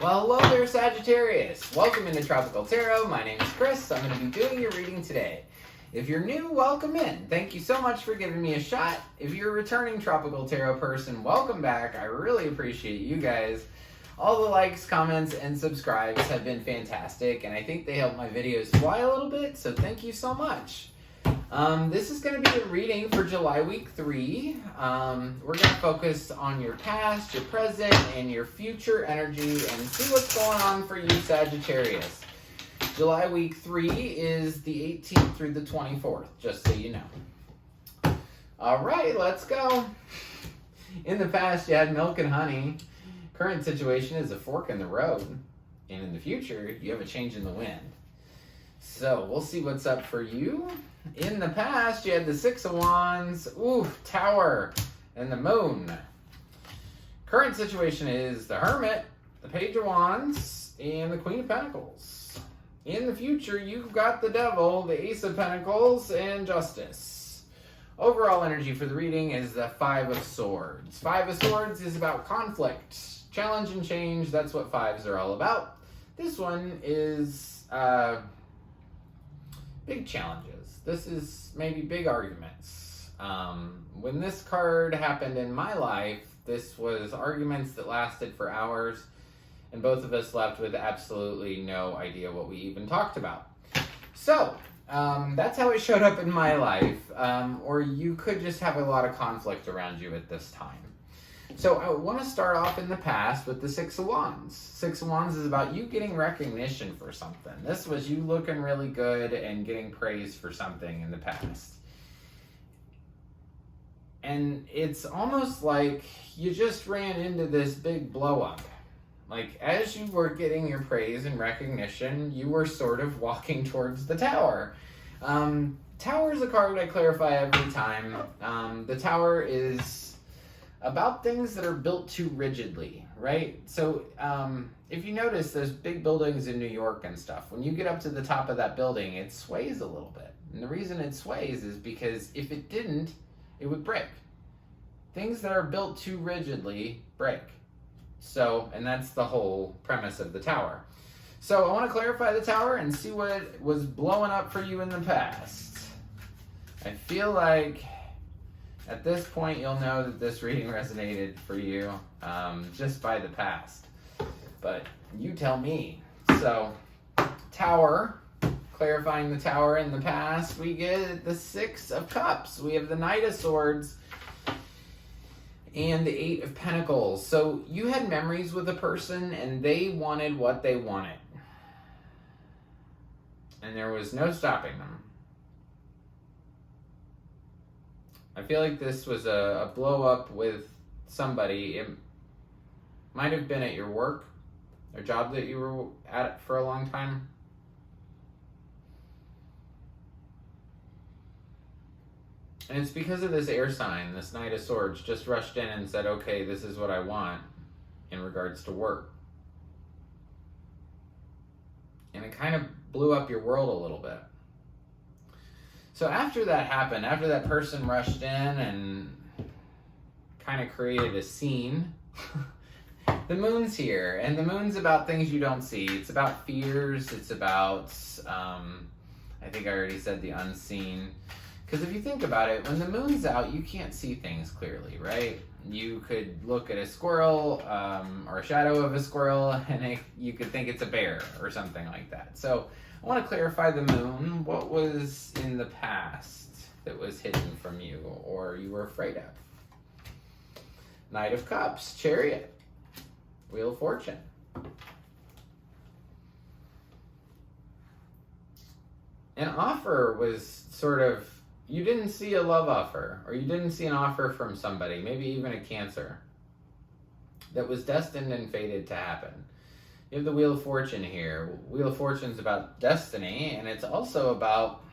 Well, hello there, Sagittarius. Welcome into Tropical Tarot. My name is Chris. I'm going to be doing your reading today. If you're new, welcome in. Thank you so much for giving me a shot. If you're a returning Tropical Tarot person, welcome back. I really appreciate you guys. All the likes, comments, and subscribes have been fantastic, and I think they help my videos fly a little bit, so thank you so much. This is going to be a reading for July week 3. We're going to focus on your past, your present, and your future energy and see what's going on for you, Sagittarius. July week 3 is the 18th through the 24th, just so you know. All right, let's go. In the past, you had milk and honey. Current situation is a fork in the road. And in the future, you have a change in the wind. So we'll see what's up for you. In the past, you had the Six of Wands, Tower, and the Moon. Current situation is the Hermit, the Page of Wands, and the Queen of Pentacles. In the future, you've got the Devil, the Ace of Pentacles, and Justice. Overall energy for the reading is the Five of Swords. Five of Swords is about conflict, challenge, and change. That's what fives are all about. This one is big challenges. This is maybe big arguments. When this card happened in my life, this was arguments that lasted for hours, and both of us left with absolutely no idea what we even talked about. So, that's how it showed up in my life, or you could just have a lot of conflict around you at this time. So I want to start off in the past with the Six of Wands. Six of Wands is about you getting recognition for something. This was you looking really good and getting praise for something in the past. And it's almost like you just ran into this big blow up. Like as you were getting your praise and recognition, you were sort of walking towards the Tower. Tower is a card I clarify every time. The Tower is about things that are built too rigidly, right? So if you notice those big buildings in New York and stuff, when you get up to the top of that building, it sways a little bit. And the reason it sways is because if it didn't, it would break. Things that are built too rigidly break. So, and that's the whole premise of the Tower. So I want to clarify the Tower and see what was blowing up for you in the past. I feel like at this point, you'll know that this reading resonated for you just by the past. But you tell me. So, Tower, clarifying the Tower in the past, we get the Six of Cups. We have the Knight of Swords and the Eight of Pentacles. So, you had memories with a person and they wanted what they wanted. And there was no stopping them. I feel like this was a blow up with somebody. It might have been at your work, a job that you were at for a long time. And it's because of this air sign, this Knight of Swords, just rushed in and said, okay, this is what I want in regards to work. And it kind of blew up your world a little bit. So after that happened, after that person rushed in and kind of created a scene, the Moon's here. And the Moon's about things you don't see. It's about fears. It's about, I think I already said the unseen. Because if you think about it, when the Moon's out, you can't see things clearly, right? You could look at a squirrel or a shadow of a squirrel and you could think it's a bear or something like that. So I want to clarify the Moon. What was in the past that was hidden from you or you were afraid of? Knight of Cups, Chariot, Wheel of Fortune. An offer was sort of, you didn't see a love offer or you didn't see an offer from somebody, maybe even a Cancer, that was destined and fated to happen. You have the Wheel of Fortune here. Wheel of Fortune's about destiny, and it's also about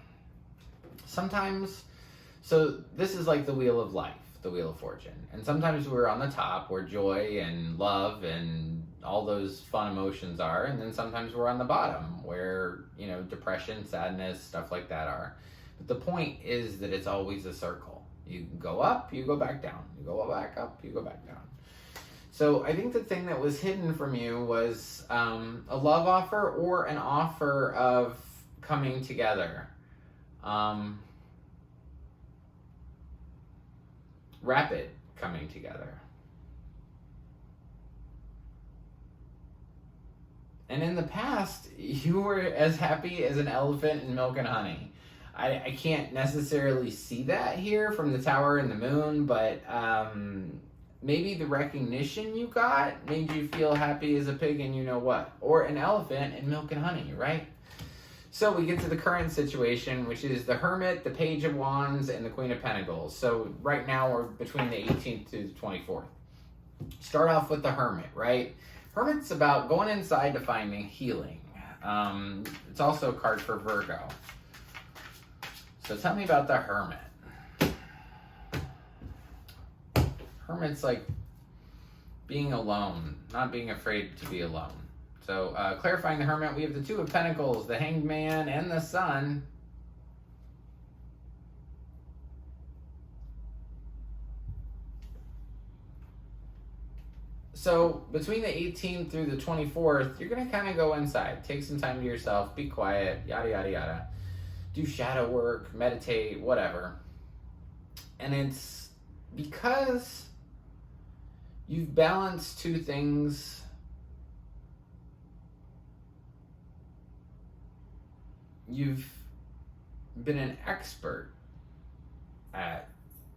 sometimes, so this is like the Wheel of Life, the Wheel of Fortune. And sometimes we're on the top where joy and love and all those fun emotions are, and then sometimes we're on the bottom where, you know, depression, sadness, stuff like that are. But the point is that it's always a circle. You go up, you go back down. You go back up, you go back down. So I think the thing that was hidden from you was a love offer or an offer of coming together. Rapid coming together. And in the past, you were as happy as an elephant in milk and honey. I can't necessarily see that here from the Tower and the Moon, but maybe the recognition you got made you feel happy as a pig and you know what. Or an elephant in milk and honey, right? So we get to the current situation, which is the Hermit, the Page of Wands, and the Queen of Pentacles. So right now we're between the 18th to the 24th. Start off with the Hermit, right? Hermit's about going inside to finding healing. It's also a card for Virgo. So tell me about the Hermit. Hermit's like being alone, not being afraid to be alone. So clarifying the Hermit, we have the Two of Pentacles, the Hanged Man, and the Sun. So between the 18th through the 24th, you're going to kind of go inside. Take some time to yourself, be quiet, yada, yada, yada. Do shadow work, meditate, whatever. And it's because you've balanced two things. You've been an expert at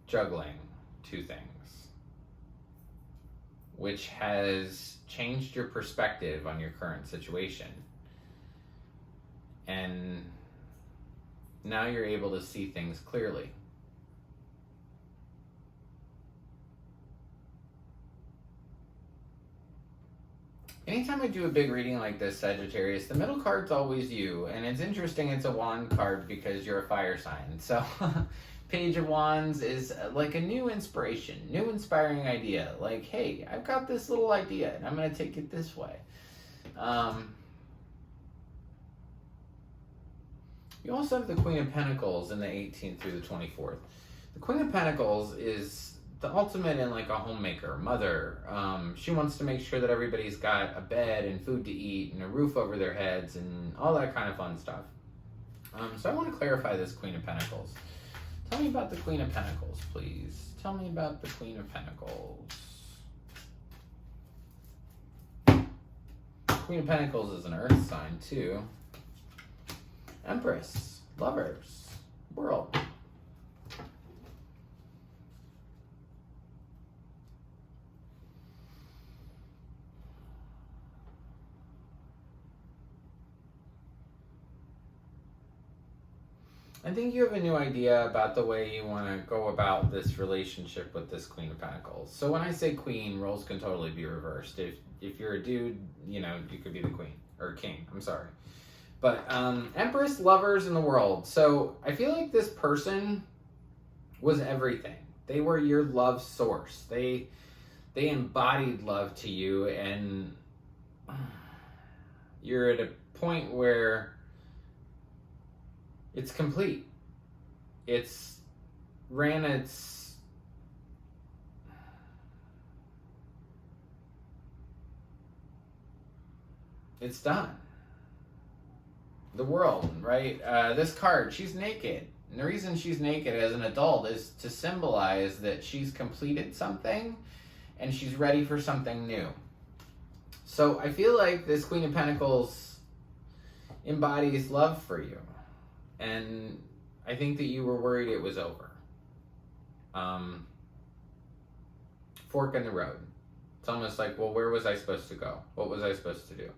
juggling two things, which has changed your perspective on your current situation. And now you're able to see things clearly. Anytime I do a big reading like this, Sagittarius, the middle card's always you. And it's interesting, it's a wand card because you're a fire sign. So Page of Wands is like a new inspiration, new inspiring idea. Like, hey, I've got this little idea and I'm going to take it this way. You also have the Queen of Pentacles in the 18th through the 24th. The Queen of Pentacles is the ultimate in like a homemaker, mother. She wants to make sure that everybody's got a bed and food to eat and a roof over their heads and all that kind of fun stuff. So I want to clarify this Queen of Pentacles. Tell me about the Queen of Pentacles, please. Tell me about the Queen of Pentacles. Queen of Pentacles is an earth sign too. Empress, lovers, world. I think you have a new idea about the way you want to go about this relationship with this Queen of Pentacles. So when I say queen, roles can totally be reversed. If you're a dude, you know, you could be the queen, or king, I'm sorry. But Empress, lovers, in the world. So I feel like this person was everything. They were your love source. They embodied love to you, and you're at a point where it's complete. It's ran its done. The world, right? This card, she's naked. And the reason she's naked as an adult is to symbolize that she's completed something and she's ready for something new. So I feel like this Queen of Pentacles embodies love for you. And I think that you were worried it was over. Fork in the road. It's almost like, well, where was I supposed to go? What was I supposed to do?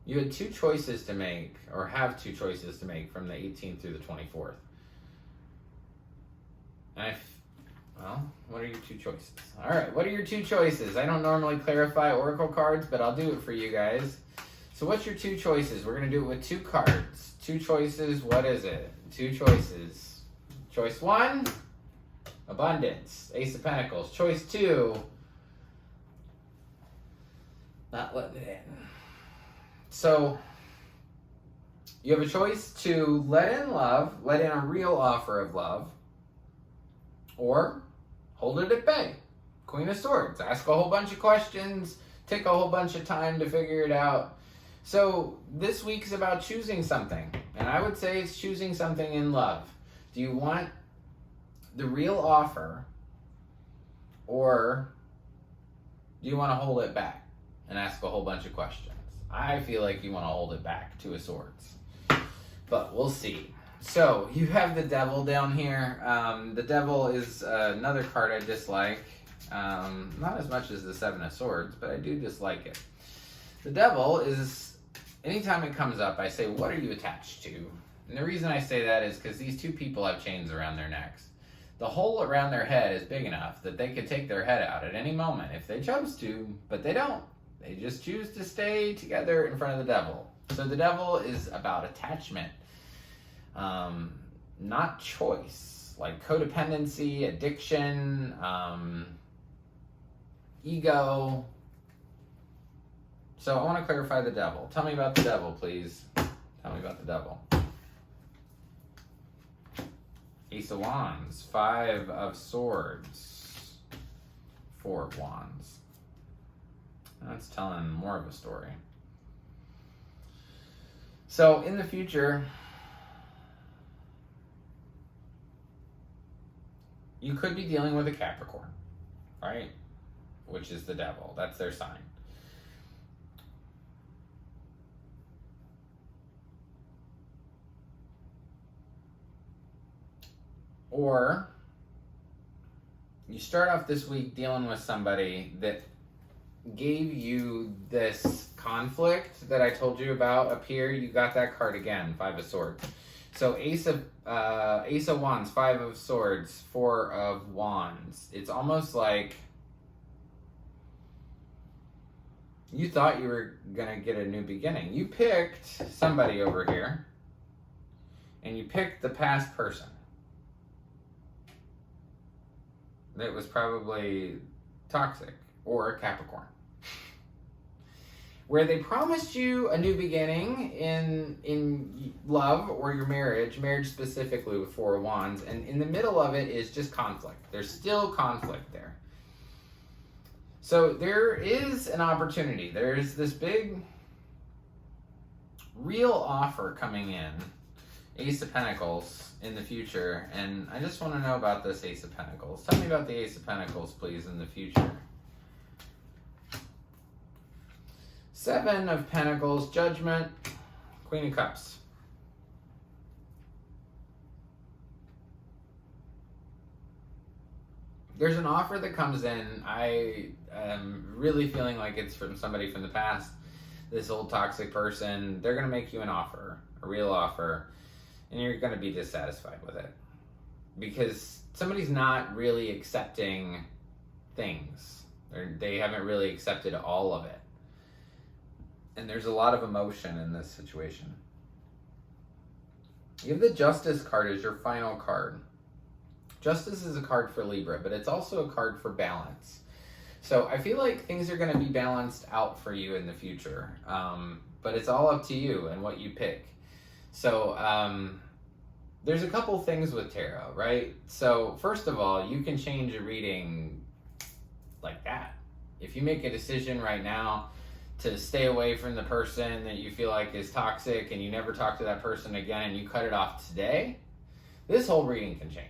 You had two choices to make, or have two choices to make from the 18th through the 24th. And well, what are your two choices? All right, what are your two choices? I don't normally clarify oracle cards, but I'll do it for you guys. So what's your two choices? We're going to do it with two cards. Two choices, what is it? Two choices. Choice one, abundance, Ace of Pentacles. Choice two, not letting it in. So you have a choice to let in love, let in a real offer of love, Or hold it at bay. Queen of Swords. Ask a whole bunch of questions. Take a whole bunch of time to figure it out. So this week's about choosing something. And I would say it's choosing something in love. Do you want the real offer, or do you want to hold it back and ask a whole bunch of questions? I feel like you want to hold it back, Two of Swords. But we'll see. So you have the Devil down here. The Devil is another card I dislike. Not as much as the Seven of Swords, but I do dislike it. The Devil is, anytime it comes up, I say, what are you attached to? And the reason I say that is because these two people have chains around their necks. The hole around their head is big enough that they could take their head out at any moment if they chose to, but they don't. They just choose to stay together in front of the Devil. So the Devil is about attachment, not choice, like codependency, addiction, ego. So I want to clarify the Devil. Tell me about the Devil, please. Tell me about the Devil. Ace of Wands, Five of Swords, Four of Wands. That's telling more of a story. So in the future, you could be dealing with a Capricorn, right? Which is the Devil. That's their sign. Or you start off this week dealing with somebody that gave you this conflict that I told you about up here. You got that card again, Five of Swords. So Ace of Wands, Five of Swords, Four of Wands. It's almost like you thought you were going to get a new beginning. You picked somebody over here, and you picked the past person. That was probably toxic or a Capricorn. Where they promised you a new beginning in love or your marriage specifically with Four of Wands, and in the middle of it is just conflict. There's still conflict there. So there is an opportunity. There's this big real offer coming in, Ace of Pentacles, in the future, and I just want to know about this Ace of Pentacles. Tell me about the Ace of Pentacles, please, in the future. Seven of Pentacles, Judgment, Queen of Cups. There's an offer that comes in. I am really feeling like it's from somebody from the past. This old toxic person. They're going to make you an offer, a real offer, and you're going to be dissatisfied with it. Because somebody's not really accepting things. They haven't really accepted all of it. And there's a lot of emotion in this situation. You have the Justice card as your final card. Justice is a card for Libra, but it's also a card for balance. So I feel like things are going to be balanced out for you in the future. But it's all up to you and what you pick. So there's a couple things with tarot, right? So first of all, you can change a reading like that. If you make a decision right now to stay away from the person that you feel like is toxic and you never talk to that person again and you cut it off today, this whole reading can change.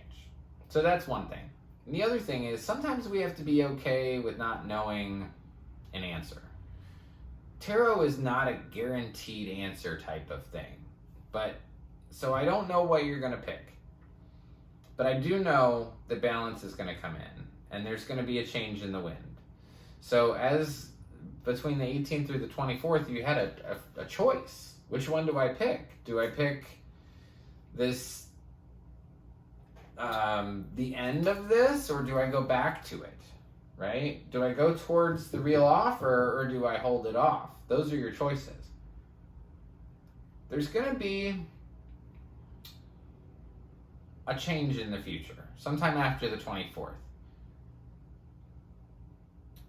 So that's one thing. And the other thing is sometimes we have to be okay with not knowing an answer. Tarot is not a guaranteed answer type of thing. But so I don't know what you're going to pick. But I do know the balance is going to come in and there's going to be a change in the wind. So as between the 18th through the 24th, you had a choice. Which one do I pick? Do I pick this, the end of this, or do I go back to it, right? Do I go towards the real offer, or do I hold it off? Those are your choices. There's going to be a change in the future, sometime after the 24th.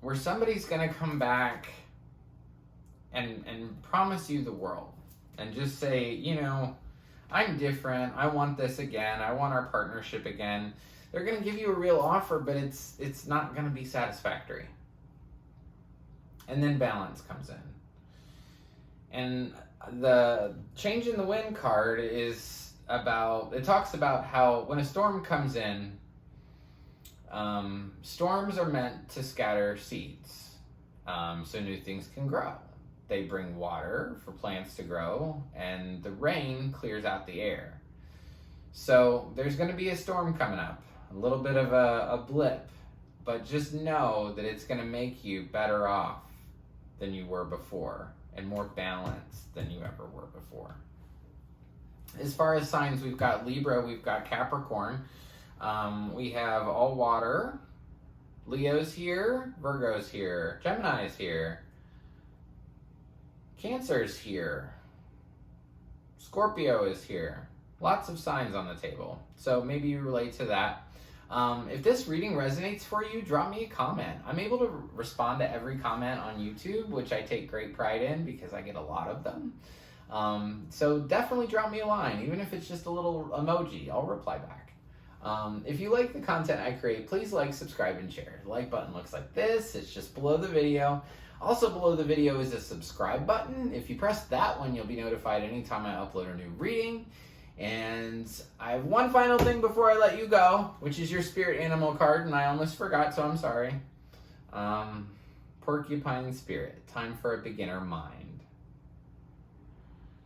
Where somebody's going to come back and promise you the world and just say, you know, I'm different. I want this again. I want our partnership again. they're going to give you a real offer, but it's not going to be satisfactory. And then balance comes in. And the change in the wind card is about, it talks about how when a storm comes in, storms are meant to scatter seeds, so new things can grow. They bring water for plants to grow, and the rain clears out the air. So there's going to be a storm coming up, a little bit of a blip, but just know that it's going to make you better off than you were before, and more balanced than you ever were before. As far as signs, we've got Libra, we've got Capricorn, we have all water, Leo's here, Virgo's here, Gemini's here, Cancer's here, Scorpio is here. Lots of signs on the table. So maybe you relate to that. If this reading resonates for you, drop me a comment. I'm able to respond to every comment on YouTube, which I take great pride in because I get a lot of them. So definitely drop me a line, even if it's just a little emoji, I'll reply back. If you like the content I create, please like, subscribe, and share. The like button looks like this. It's just below the video. Also below the video is a subscribe button. If you press that one, you'll be notified anytime I upload a new reading. And I have one final thing before I let you go, which is your spirit animal card, and I almost forgot, so I'm sorry. Porcupine spirit, time for a beginner mind.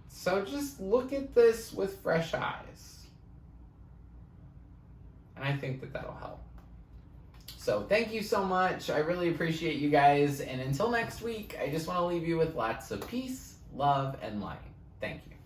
So just look at this with fresh eyes. And I think that that'll help. So thank you so much. I really appreciate you guys. And until next week, I just want to leave you with lots of peace, love, and light. Thank you.